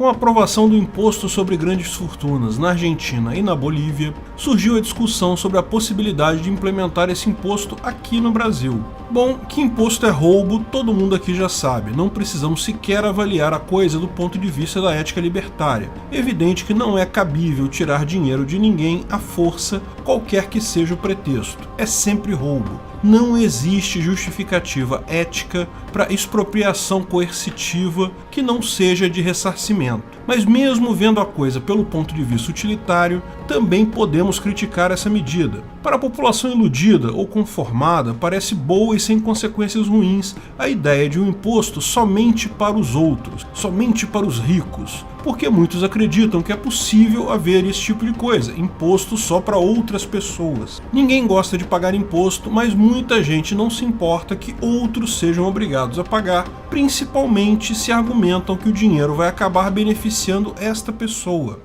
Com a aprovação do imposto sobre grandes fortunas na Argentina e na Bolívia, surgiu a discussão sobre a possibilidade de implementar esse imposto aqui no Brasil. Bom, que imposto é roubo, todo mundo aqui já sabe, não precisamos sequer avaliar a coisa do ponto de vista da ética libertária. É evidente que não é cabível tirar dinheiro de ninguém à força, qualquer que seja o pretexto. É sempre roubo. Não existe justificativa ética para expropriação coercitiva que não seja de ressarcimento. Mas mesmo vendo a coisa pelo ponto de vista utilitário, também podemos criticar essa medida. Para a população iludida ou conformada, parece boa e sem consequências ruins a ideia de um imposto somente para os outros, somente para os ricos, porque muitos acreditam que é possível haver esse tipo de coisa, imposto só para outras pessoas. Ninguém gosta de pagar imposto, mas muita gente não se importa que outros sejam obrigados a pagar, principalmente se argumentam que o dinheiro vai acabar beneficiando esta pessoa.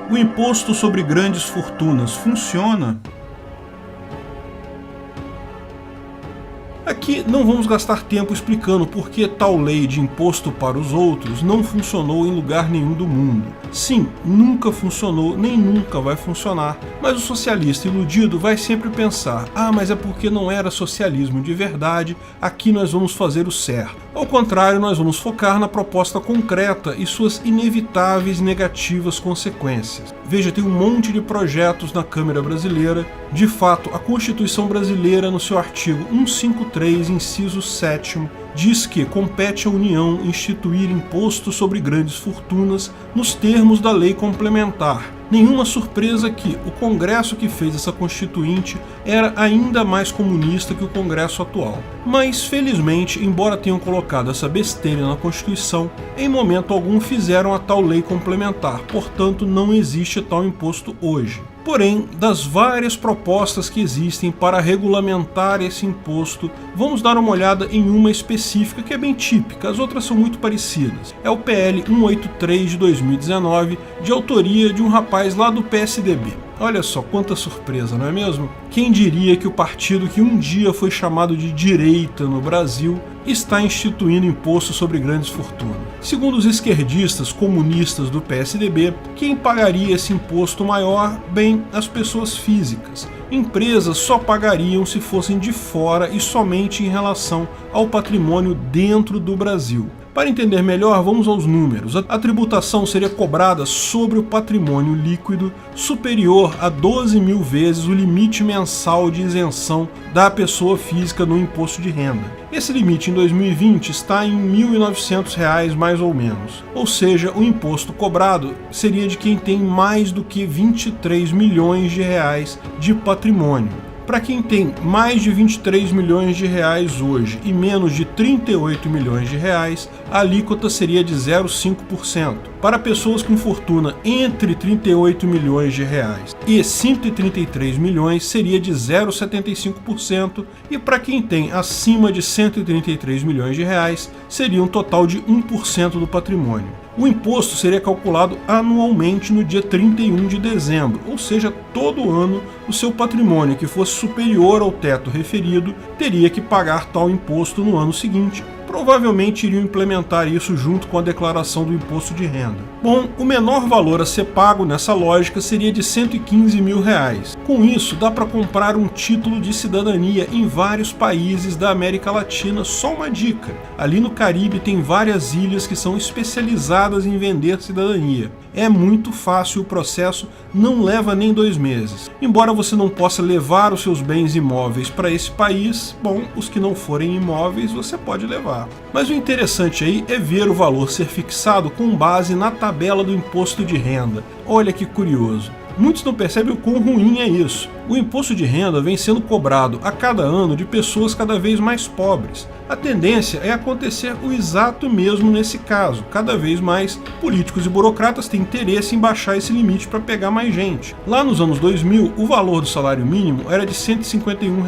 O imposto sobre grandes fortunas funciona? Aqui não vamos gastar tempo explicando por que tal lei de imposto para os outros não funcionou em lugar nenhum do mundo. Sim, nunca funcionou nem nunca vai funcionar, mas o socialista iludido vai sempre pensar: ah, mas é porque não era socialismo de verdade, aqui nós vamos fazer o certo. Ao contrário, nós vamos focar na proposta concreta e suas inevitáveis negativas consequências. Veja, tem um monte de projetos na Câmara Brasileira. De fato, a Constituição Brasileira, no seu artigo 153, inciso 7º, diz que compete à União instituir imposto sobre grandes fortunas nos termos da lei complementar. Nenhuma surpresa que o Congresso que fez essa Constituinte era ainda mais comunista que o Congresso atual. Mas, felizmente, embora tenham colocado essa besteira na Constituição, em momento algum fizeram a tal lei complementar, portanto não existe tal imposto hoje. Porém, das várias propostas que existem para regulamentar esse imposto, vamos dar uma olhada em uma específica que é bem típica, as outras são muito parecidas. É o PL 183 de 2019, de autoria de um rapaz lá do PSDB. Olha só, quanta surpresa, não é mesmo? Quem diria que o partido que um dia foi chamado de direita no Brasil está instituindo imposto sobre grandes fortunas? Segundo os esquerdistas comunistas do PSDB, quem pagaria esse imposto maior? Bem, as pessoas físicas. Empresas só pagariam se fossem de fora e somente em relação ao patrimônio dentro do Brasil. Para entender melhor, vamos aos números. A tributação seria cobrada sobre o patrimônio líquido superior a 12 mil vezes o limite mensal de isenção da pessoa física no imposto de renda. Esse limite em 2020 está em R$ 1.900 mais ou menos. Ou seja, o imposto cobrado seria de quem tem mais do que 23 milhões de reais de patrimônio. Para quem tem mais de 23 milhões de reais hoje e menos de 38 milhões de reais, a alíquota seria de 0,5%. Para pessoas com fortuna entre 38 milhões de reais e 133 milhões, seria de 0,75%, e para quem tem acima de 133 milhões de reais, seria um total de 1% do patrimônio. O imposto seria calculado anualmente no dia 31 de dezembro, ou seja, todo ano o seu patrimônio que fosse superior ao teto referido teria que pagar tal imposto no ano seguinte. Provavelmente iriam implementar isso junto com a declaração do imposto de renda. Bom, o menor valor a ser pago nessa lógica seria de R$ 115 mil. Com isso, dá para comprar um título de cidadania em vários países da América Latina. Só uma dica: ali no Caribe tem várias ilhas que são especializadas em vender cidadania. É muito fácil o processo, não leva nem 2 meses. Embora você não possa levar os seus bens imóveis para esse país, bom, os que não forem imóveis você pode levar. Mas o interessante aí é ver o valor ser fixado com base na tabela do imposto de renda. Olha que curioso. Muitos não percebem o quão ruim é isso. O imposto de renda vem sendo cobrado a cada ano de pessoas cada vez mais pobres. A tendência é acontecer o exato mesmo nesse caso. Cada vez mais políticos e burocratas têm interesse em baixar esse limite para pegar mais gente. Lá nos anos 2000, o valor do salário mínimo era de R$ 151.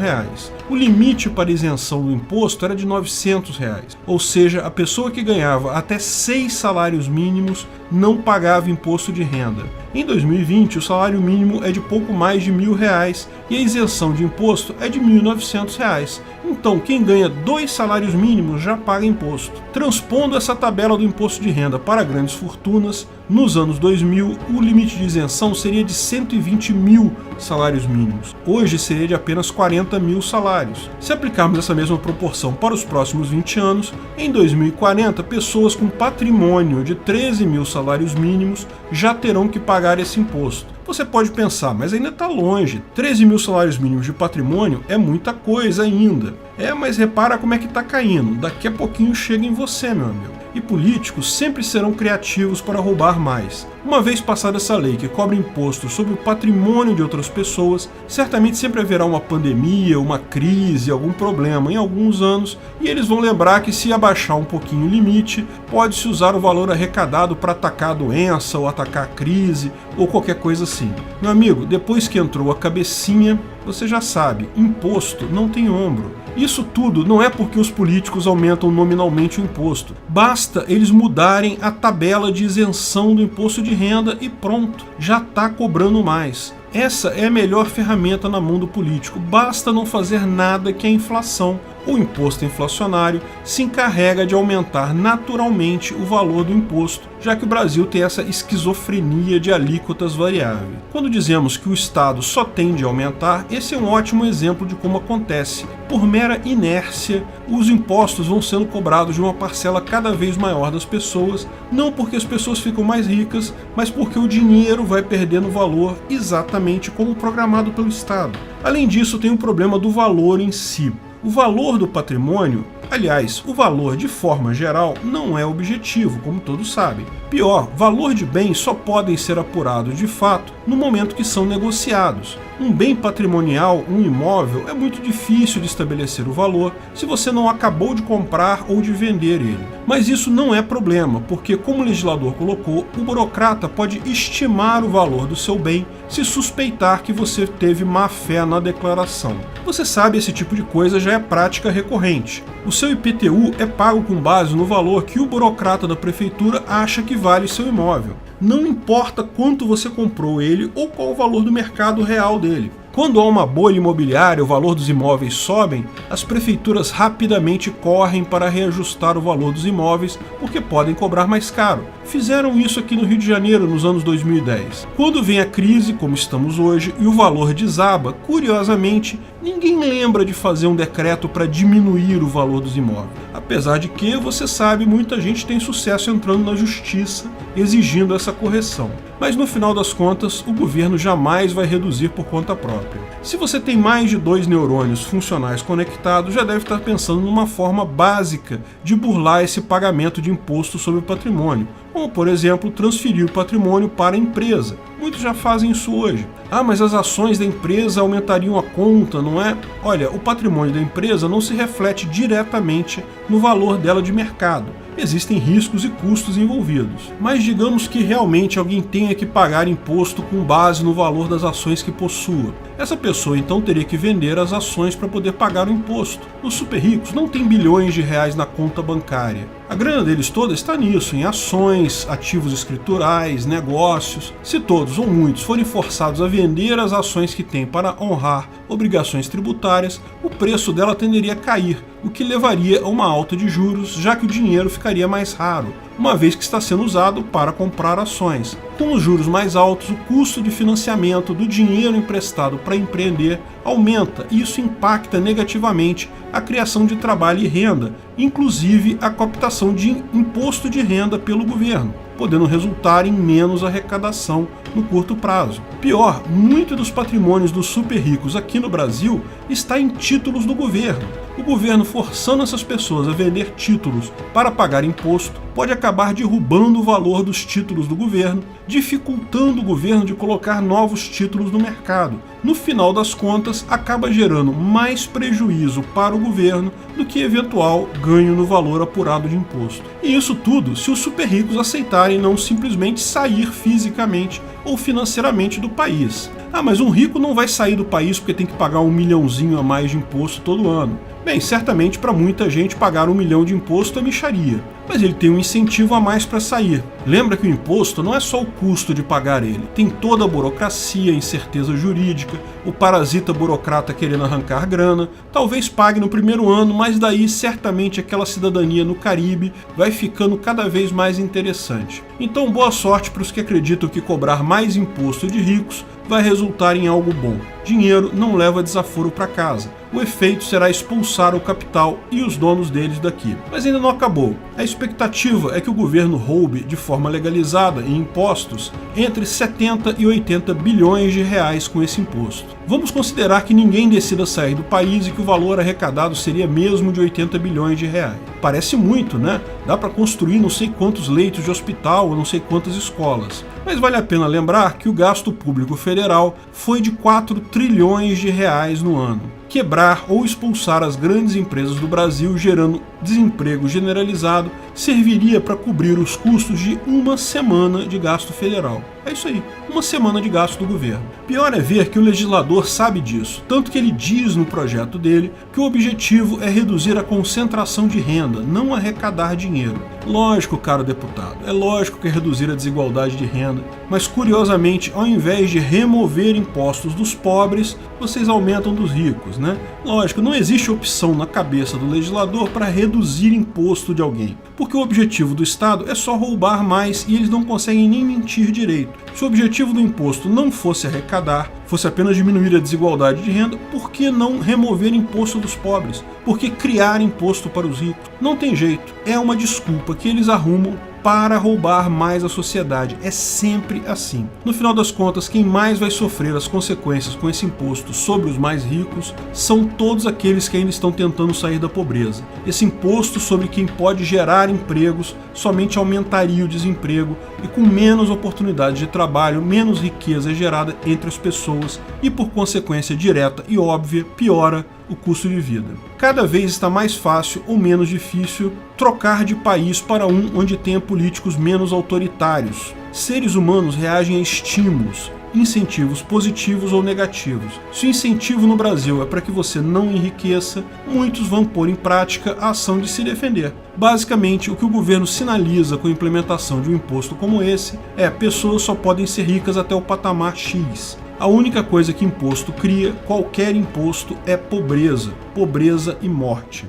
O limite para isenção do imposto era de R$ 900. Ou seja, a pessoa que ganhava até 6 salários mínimos não pagava imposto de renda. Em 2020, o salário mínimo é de pouco mais de R$ 1.000 reais e a isenção de imposto é de R$ 1.900. Então, quem ganha 2 salários mínimos já paga imposto. Transpondo essa tabela do imposto de renda para grandes fortunas, nos anos 2000, o limite de isenção seria de 120 mil salários mínimos. Hoje seria de apenas 40 mil salários. Se aplicarmos essa mesma proporção para os próximos 20 anos, em 2040, pessoas com patrimônio de 13 mil salários mínimos já terão que pagar esse imposto. Você pode pensar, mas ainda está longe. 13 mil salários mínimos de patrimônio é muita coisa ainda. Mas repara como é que está caindo. Daqui a pouquinho chega em você, meu amigo. E políticos sempre serão criativos para roubar mais. Uma vez passada essa lei que cobra imposto sobre o patrimônio de outras pessoas, certamente sempre haverá uma pandemia, uma crise, algum problema em alguns anos, e eles vão lembrar que se abaixar um pouquinho o limite, pode-se usar o valor arrecadado para atacar a doença ou atacar a crise ou qualquer coisa assim. Meu amigo, depois que entrou a cabecinha, você já sabe, imposto não tem ombro. Isso tudo não é porque os políticos aumentam nominalmente o imposto. Basta eles mudarem a tabela de isenção do imposto de renda e pronto, já está cobrando mais. Essa é a melhor ferramenta na mão do político. Basta não fazer nada que a inflação, o imposto inflacionário, se encarrega de aumentar naturalmente o valor do imposto, já que o Brasil tem essa esquizofrenia de alíquotas variáveis. Quando dizemos que o Estado só tende a aumentar, esse é um ótimo exemplo de como acontece. Por mera inércia, os impostos vão sendo cobrados de uma parcela cada vez maior das pessoas, não porque as pessoas ficam mais ricas, mas porque o dinheiro vai perdendo valor exatamente como programado pelo Estado. Além disso, tem o problema do valor em si. O valor do patrimônio, aliás, o valor de forma geral, não é objetivo, como todos sabem. Pior, valor de bens só podem ser apurados de fato no momento que são negociados. Um bem patrimonial, um imóvel, é muito difícil de estabelecer o valor se você não acabou de comprar ou de vender ele. Mas isso não é problema, porque, como o legislador colocou, o burocrata pode estimar o valor do seu bem se suspeitar que você teve má fé na declaração. Você sabe, esse tipo de coisa já é prática recorrente. O seu IPTU é pago com base no valor que o burocrata da prefeitura acha que vale seu imóvel. Não importa quanto você comprou ele ou qual o valor do mercado real dele. Quando há uma bolha imobiliária, o valor dos imóveis sobem, as prefeituras rapidamente correm para reajustar o valor dos imóveis porque podem cobrar mais caro. Fizeram isso aqui no Rio de Janeiro nos anos 2010. Quando vem a crise, como estamos hoje, e o valor desaba, curiosamente, ninguém lembra de fazer um decreto para diminuir o valor dos imóveis. Apesar de que, você sabe, muita gente tem sucesso entrando na justiça exigindo essa correção. Mas no final das contas, o governo jamais vai reduzir por conta própria. Se você tem mais de 2 neurônios funcionais conectados, já deve estar pensando numa forma básica de burlar esse pagamento de imposto sobre o patrimônio, como, por exemplo, transferir o patrimônio para a empresa. Muitos já fazem isso hoje. Mas as ações da empresa aumentariam a conta, não é? Olha, o patrimônio da empresa não se reflete diretamente no valor dela de mercado. Existem riscos e custos envolvidos. Mas digamos que realmente alguém tenha que pagar imposto com base no valor das ações que possua. Essa pessoa então teria que vender as ações para poder pagar o imposto. Os super ricos não têm bilhões de reais na conta bancária. A grana deles toda está nisso, em ações, ativos escriturais, negócios. Se todos ou muitos forem forçados a vender as ações que têm para honrar obrigações tributárias, o preço dela tenderia a cair, o que levaria a uma alta de juros, já que o dinheiro ficaria mais raro, uma vez que está sendo usado para comprar ações. Com os juros mais altos, o custo de financiamento do dinheiro emprestado para empreender aumenta e isso impacta negativamente a criação de trabalho e renda, inclusive a captação de imposto de renda pelo governo, podendo resultar em menos arrecadação no curto prazo. Pior, muito dos patrimônios dos super ricos aqui no Brasil está em títulos do governo. O governo forçando essas pessoas a vender títulos para pagar imposto pode acabar derrubando o valor dos títulos do governo, dificultando o governo de colocar novos títulos no mercado. No final das contas, acaba gerando mais prejuízo para o governo do que eventual ganho no valor apurado de imposto. E isso tudo se os super ricos aceitarem não simplesmente sair fisicamente ou financeiramente do país. Ah, mas um rico não vai sair do país porque tem que pagar 1 milhãozinho a mais de imposto todo ano. Bem, certamente para muita gente pagar 1 milhão de imposto é mixaria, mas ele tem um incentivo a mais para sair. Lembra que o imposto não é só o custo de pagar ele, tem toda a burocracia, incerteza jurídica, o parasita burocrata querendo arrancar grana, talvez pague no primeiro ano, mas daí certamente aquela cidadania no Caribe vai ficando cada vez mais interessante. Então boa sorte para os que acreditam que cobrar mais imposto de ricos vai resultar em algo bom. Dinheiro não leva desaforo para casa. O efeito será expulsar o capital e os donos deles daqui. Mas ainda não acabou. A expectativa é que o governo roube de forma legalizada em impostos entre 70 e 80 bilhões de reais com esse imposto. Vamos considerar que ninguém decida sair do país e que o valor arrecadado seria mesmo de 80 bilhões de reais. Parece muito, né? Dá para construir não sei quantos leitos de hospital ou não sei quantas escolas. Mas vale a pena lembrar que o gasto público federal foi de 4 trilhões de reais no ano. Quebrar ou expulsar as grandes empresas do Brasil, gerando desemprego generalizado, serviria para cobrir os custos de uma semana de gasto federal. É isso aí, uma semana de gasto do governo. Pior é ver que o legislador sabe disso, tanto que ele diz no projeto dele que o objetivo é reduzir a concentração de renda, não arrecadar dinheiro. Lógico, caro deputado, é lógico que é reduzir a desigualdade de renda, mas curiosamente, ao invés de remover impostos dos pobres, vocês aumentam dos ricos, né? Lógico, não existe opção na cabeça do legislador para reduzir imposto de alguém, porque o objetivo do Estado é só roubar mais e eles não conseguem nem mentir direito. Se o objetivo do imposto não fosse arrecadar, fosse apenas diminuir a desigualdade de renda, por que não remover imposto dos pobres? Por que criar imposto para os ricos? Não tem jeito, é uma desculpa que eles arrumam para roubar mais a sociedade. É sempre assim. No final das contas, quem mais vai sofrer as consequências com esse imposto sobre os mais ricos são todos aqueles que ainda estão tentando sair da pobreza. Esse imposto sobre quem pode gerar empregos somente aumentaria o desemprego e com menos oportunidade de trabalho, menos riqueza é gerada entre as pessoas e, por consequência direta e óbvia, piora o custo de vida. Cada vez está mais fácil ou menos difícil trocar de país para um onde tenha políticos menos autoritários. Seres humanos reagem a estímulos, incentivos positivos ou negativos. Se o incentivo no Brasil é para que você não enriqueça, muitos vão pôr em prática a ação de se defender. Basicamente, o que o governo sinaliza com a implementação de um imposto como esse é: pessoas só podem ser ricas até o patamar X. A única coisa que imposto cria, qualquer imposto, é pobreza. Pobreza e morte.